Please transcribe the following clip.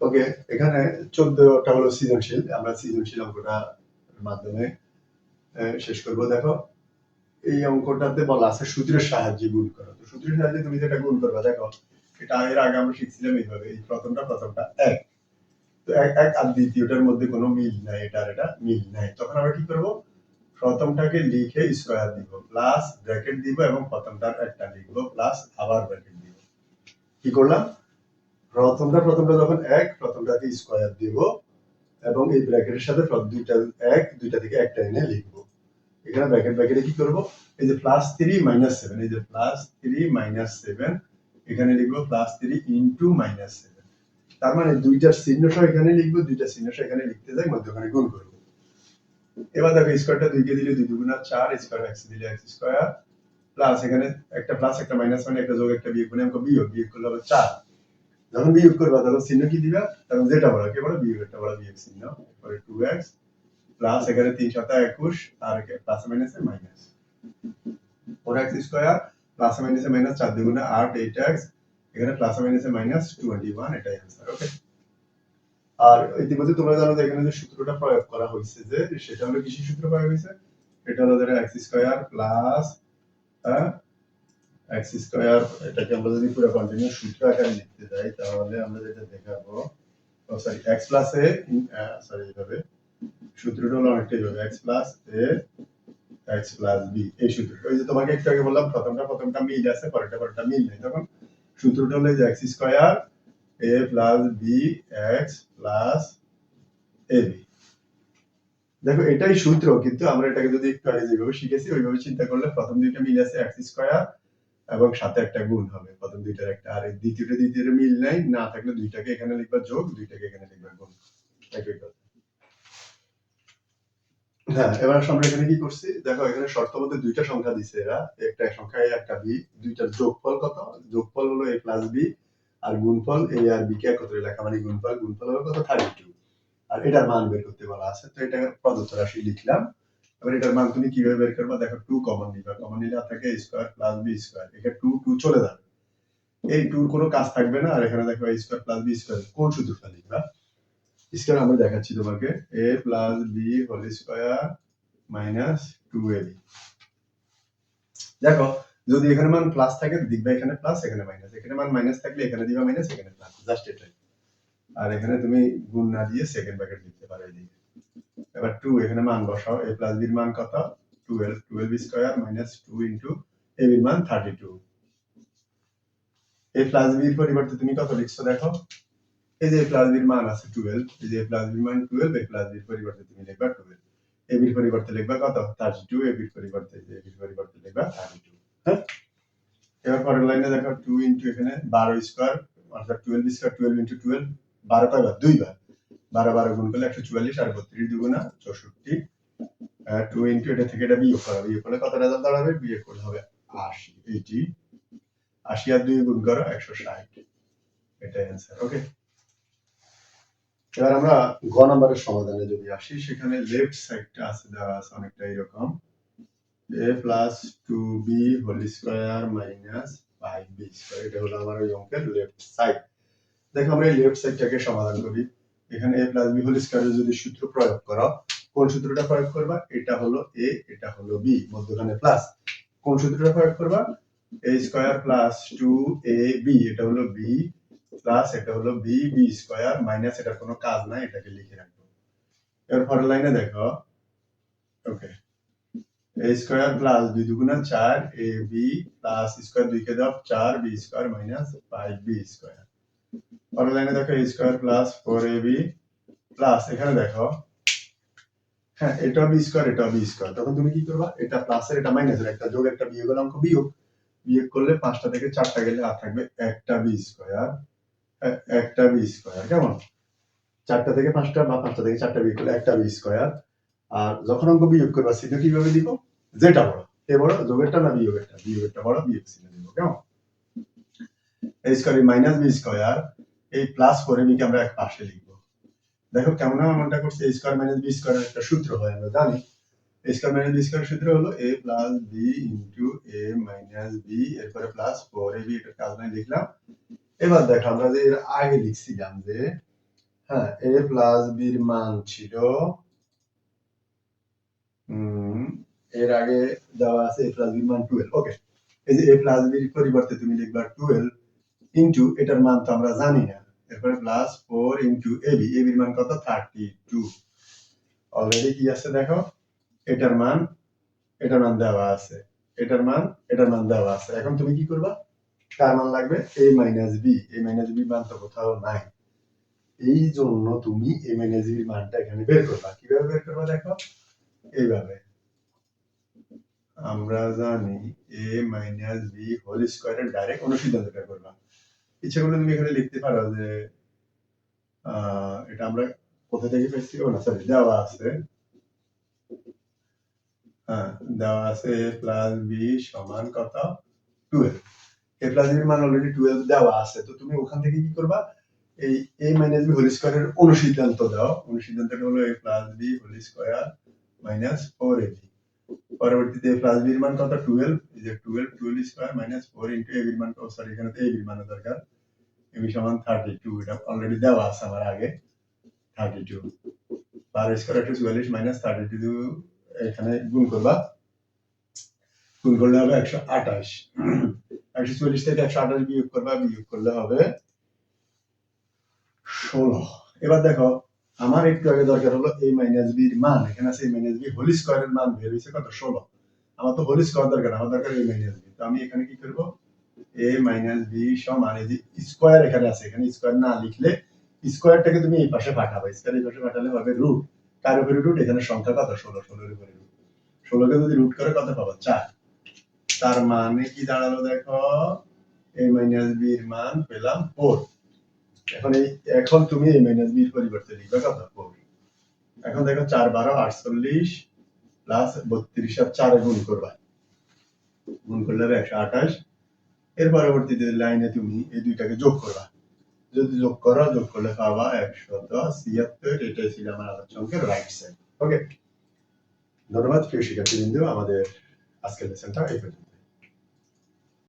ওকে, এখানে 14টা হলো সৃজনশীল। আমরা সৃজনশীল অঙ্কটা মাধ্যমে শেষ করব। দেখো এই অঙ্কটাতে বলা আছে সূত্রের সাহায্যে গুণ করো। তো সূত্রের সাহায্যে তুমি যেটা গুণ করবা, দেখো এটা এর আগে আমরা শিখছিলাম এইভাবে, এই প্রথমটা এক, তো এক এক আর দ্বিতীয়টার মধ্যে কোনো মিল নাই, এটা আর এটা মিল নাই। তখন আমরা কি করব, প্রথমটাকে লিখে স্কয়ার দিব, প্লাস ব্র্যাকেট দিব এবং প্রথমটার একটা লিখবো, প্লাস আবার ব্র্যাকেট দিব। কি করলাম, প্রথমটা যখন এক, প্রথমটাকে স্কয়ার দিব এবং এই ব্র্যাকেটের সাথে দুইটা থেকে একটা এনে লিখবো। এখানে ব্র্যাকেটে কি করব, এই যে +3 -7, এই যে +3 -7, এখানে লিখবো +3 ইনটু -7। তার মানে দুইটার চিহ্ন সহ এখানে লিখবো, দুইটা চিহ্ন সহ এখানে লিখতে যাই, মধ্যখানে গুণ করব। এবার দেখো স্কয়ারটা 2 কে দিলে 2 দুগুণা 4, স্কয়ার x দিলে x স্কয়ার, প্লাস এখানে একটা প্লাস একটা মাইনাস, মানে একটা যোগ একটা বিয়োগ, মানে অঙ্ক বিয়োগ করলে হবে 4। যখন বিয়োগ করবা তখন চিহ্ন কি দিবা, তখন যেটা বড় কে বড় বিয়োগ, একটা বড় বিয়োগ চিহ্ন, পরে 2x প্লাস এখানে 3 7 21 আর প্লাস মাইনাসে মাইনাস 4x স্কয়ার প্লাস মাইনাসে মাইনাস 4 দুগুণে 8 8x, এখানে প্লাস মাইনাসে মাইনাস 21, এটাই आंसर। ওকে, আর ইতিমধ্যে তোমরা জানো যে এখানে যে সূত্রটা প্রয়োগ করা হয়েছে, যে সেটা হলো কিসের সূত্র প্রয়োগ হয়েছে, এটা হলো ধরে x square plus x square, এটাকে আমরা যদি পুরো কন্টিনিউয়াস সূত্র আকারে লিখতে যাই তাহলে আমরা যেটা দেখাবো, sorry x plus a, sorry এইভাবে সূত্রটা হলো অনেকটা এইভাবে, x plus a x plus b, এই সূত্রটা। ওই যে তোমাকে একটু আগে বললাম প্রথমটা মিল আছে, পরেরটা মিল নেই, তখন সূত্রটা হলো যে x square a plus b x plus ab। দেখো এটাই সূত্র, কিন্তু আমরা এটাকে যদি একটু আগে যেভাবে শিখেছি ওইভাবে চিন্তা করলে প্রথম দুইটা মিল আছে x স্কয়ার এবং সাথে একটা গুণ হবে প্রথম দুইটার একটা, আর দ্বিতীয়টা মিল নাই, না থাকলে দুইটাকে এখানে লিখবা যোগ, দুইটাকে এখানে লিখবা গুণ, একই কথা। হ্যাঁ, এবার আমরা এখানে কি করছি, দেখো এখানে শর্ত মধ্যে দুইটা সংখ্যা দিছে এরা, একটা সংখ্যা a একটা b, দুইটার যোগফল কত, যোগফল হলো a প্লাস b, আর গুণফল a আর b কে একত্রে লেখা মানে গুণফল হলো কত 32, আর এটার মান বের করতে বলা আছে। তো এটা প্রদত্ত রাশি লিখলাম। এবার এটার মান তুমি কিভাবে বের করবা, দেখো 2 কমন নিবা, কমন নিলে থাকে a square plus b square, এখানে 2 চলে যাবে, এই 2 কোনো কাজ থাকবে না। আর এখানে দেখো a square plus b square, কোন সূত্রটা লিখবা, স্কয়ার আমরা দেখাচ্ছি তোমাকে, a plus b whole square minus 2ab। দেখো যদি এখানে মান প্লাস থাকে দিবা এখানে প্লাস, এখানে মাইনাস, এখানে মান মাইনাস থাকলে এখানে দিবা মাইনাস, এখানে প্লাস, জাস্ট এটাই। আর এখানে তুমি গুণ না দিয়ে সেকেন্ড ব্র্যাকেট লিখতে পারো এইদিকে। এবার 2 এখানে মান বসাও, a প্লাস b এর মান কত 12 স্কয়ার মাইনাস 2 ইনটু a এর মান 32। a প্লাস b এর পরিবর্তে তুমি কত লিখছো, দেখো এই যে a প্লাস b এর মান আছে 12, এই যে a প্লাস b এর মান 12, a প্লাস b এর পরিবর্তে তুমি লিখবা 12, a এর পরিবর্তে লিখবা কত 32, a এর পরিবর্তে লিখবা 32। হ্যাঁ, এবার পরের লাইনে দেখো 2 ইনটু এখানে 12 স্কয়ার অর্থাৎ 12 স্কয়ার, 12 ইনটু 12, 12 কয়বার, দুইবার, 12 12 গুণ করলে 144, আর 32 দুগুণা 64, 2 ইনটু এটা থেকে এটা বিয়োগ করলে কত রেজাল্ট দাঁড়াবে, বিয়োগ করলে হবে 80, 80 আর 2 গুণ করো 160, এটাই आंसर। ওকে, এবার আমরা গ নাম্বারের সমাধানে যদি আসি, সেখানে লেফট সাইডটা আছে দেওয়া আছে অনেকটা এরকম, a plus 2b whole square minus 5b square, এটা হলো আমার ওই অঙ্কের লেফট সাইড। দেখো আমরা এই লেফট সাইডটাকে সমাধান করি। এখানে a প্লাস b হোল স্কয়ারের যদি সূত্র প্রয়োগ করো, কোন সূত্রটা প্রয়োগ করবা, এটা হলো a, এটা হলো b, মধ্যখানে প্লাস, কোন সূত্রটা প্রয়োগ করবা, a স্কয়ার প্লাস 2ab, এটা হলো b প্লাস এটা হলো b স্কয়ার মাইনাস, এটার কোনো কাজ নাই, এটাকে লিখে রাখবো। এর পরের লাইনে দেখো, ওকে, a স্কয়ার প্লাস 2 দুগুণা 4 ab প্লাস স্কয়ার 2 কে দাও 4b square minus 5b square. পরের লাইনে দেখো a square plus 4ab plus, এখানে দেখো হ্যাঁ এটা b স্কয়ার, এটা b স্কয়ার, তখন তুমি কি করবা, এটা প্লাসের এটা মাইনাসের, একটা যোগ একটা বিয়োগের অঙ্ক, বিয়োগ করলে 5টা থেকে 4টা গেলে আর থাকবে একটা b স্কয়ার, একটা b স্কয়ার, কেমন, 4টা থেকে 5টা বা 5টা থেকে 4টা বিয়োগ করলে একটা b স্কয়ার। আর যখন অঙ্ক বিয়োগ করবা চিহ্ন কিভাবে দিব, যেটা বড়, এ বড় যোগেরটা না বিয়োগেরটা বড়, বিয়োগ চিহ্ন দিব, কেমন, a square minus b square, এই প্লাস 4ab কে আমরা এক পাশে লিখব। দেখো কেমন আমনটা করছে, a স্কয়ার মাইনাস b স্কয়ারের একটা সূত্র হয়, আমরা জানি a স্কয়ার মাইনাস b স্কয়ারের সূত্র হলো a plus b into a minus b, এরপরে প্লাস 4ab, এটা কাজ নাই লিখলাম। এবার দেখো আমরা যে এর আগে লিখছিলাম যে হ্যাঁ, a প্লাস b এর মান ছিল এর আগে দেওয়া আছে a প্লাস b এর মান 12। ওকে, এই যে a প্লাস b এর পরিবর্তে তুমি লিখবা 12 ইনটু এটার মান তো আমরা জানি না, এরপরে প্লাস 4 ইনটু ab, ab এর মান কত 32। অলরেডি কি আছে দেখো, এটার মান দেওয়া আছে, এটার মান দেওয়া আছে। এখন তুমি কি করবা, তার মান লাগবে a minus b, a minus b মান তো কোথাও নাই, এই জন্য তুমি a মাইনাস b এর মানটা এখানে বের করবা। কিভাবে বের করবা দেখো, এইভাবে আমরা জানি a মাইনাস b হোল স্কয়ারের ডাইরেক্ট অনুসিদ্ধান্ত বের করবা। ইচ্ছা করলে তুমি এখানে লিখতে পারো যে এটা আমরা কোথা থেকে পেয়েছি, ও না সরি, দেওয়া আছে, হ্যাঁ দেওয়া আছে a প্লাস b সমান কত 12। a প্লাস b এর মান অলরেডি 12 দেওয়া আছে, তো তুমি ওখান থেকে কি করবা, এই a মাইনাস b হোল স্কয়ারের অনুসিদ্ধান্ত দাও। অনুসিদ্ধান্তটা হলো a plus b whole square minus 4ab। পরবর্তীতে a প্লাস b এর মান কত 12, এই যে 12 স্কয়ার মাইনাস 4 ইনটু a এর মান, ও সরি এখানে তো a এর মান দরকার, a সমান 32, এটা অলরেডি দেওয়া আছে আমার আগে 32। 12 স্কয়ার 44 মাইনাস 32 এখানে গুণ করবা, গুণ করলে হবে 128। 140 থেকে 128 বিয়োগ করবা, বিয়োগ করলে হবে 16। এবার দেখো, আমার একটু আগে দরকার হলো a মাইনাস b এর মান, এখানে আছে a মাইনাস b হোল স্কয়ারের মান বের হইছে কত 16। আমার তো হোল স্কয়ার দরকার, আমার দরকার a মাইনাস b, তো আমি এখানে কি করব, a মাইনাস b সমান এই যে স্কয়ার এখানে আছে, এখানে স্কয়ার না লিখলে স্কয়ারটাকে তুমি এই পাশে পাঠাবে, স্কয়ার এই পাশে পাঠালে হবে রুট, কার উপরে রুট, এখানে সংখ্যা কত 16, 16 এর উপরে রুট, 16 কে যদি রুট করে কত পাবো 4। তার মানে কি দাঁড়ালো দেখো, a মাইনাস b এর মান পেলাম 4। এখন তুমি a মাইনাস b এর পরিবর্তে লিখবে কত 4। এখন দেখো 4 12 48 প্লাস 32 আর 4 এ গুণ করবা, গুণ করলে হবে 128। এর পরবর্তীতে লাইনে তুমি এই দুইটাকে যোগ করবা, যদি যোগ করো, যোগ করলে পাবা 176। এটাই ছিল আমার আলোচ্য অঙ্কের রাইট সাইড। ওকে, ধন্যবাদ প্রিয় শিক্ষার্থীবৃন্দ, আমাদের আজকের লেসনটা এই পর্যন্ত।